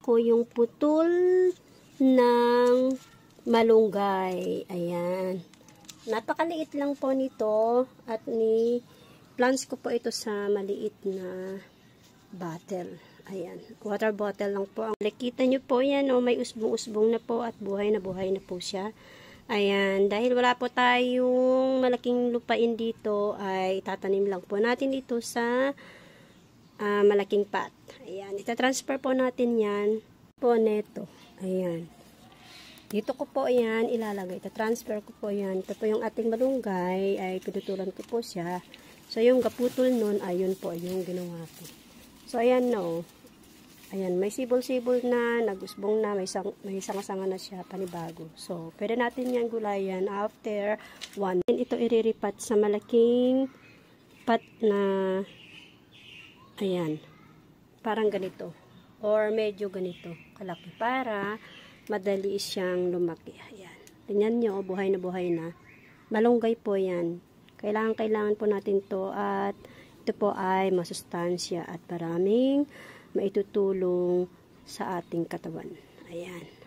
ko yung putol ng malunggay. Ayan. Napakaliit lang po nito at plants ko po ito sa maliit na bottle. Ayan. Water bottle lang po. Nakita nyo po yan, oh, may usbong-usbong na po at buhay na po siya. Ayan. Dahil wala po tayong malaking lupain dito, ay tatanim lang po natin ito sa malaking pot. Ayan. Ita-transfer po natin yan po neto. Ayan. Dito ko po yan ilalagay. Ita-transfer ko po yan. Ito po yung ating malunggay. Ay pinutulan ko po siya. So yung gaputol nun, ayun po yung ginawa ko. So ayan no. Ayan. May sibol-sibol na. Nagusbong na. May sanga-sanga na siya. Panibago. So pwede natin yan gulayan after 1. Ito iriripat sa malaking pot na ayan. Parang ganito. Or medyo ganito. Kalaki. Para madali siyang lumaki. Ayan. Tingnan nyo, buhay na. Malunggay po yan. Kailangan po natin to at ito po ay masustansya at maraming maitutulong sa ating katawan. Ayan.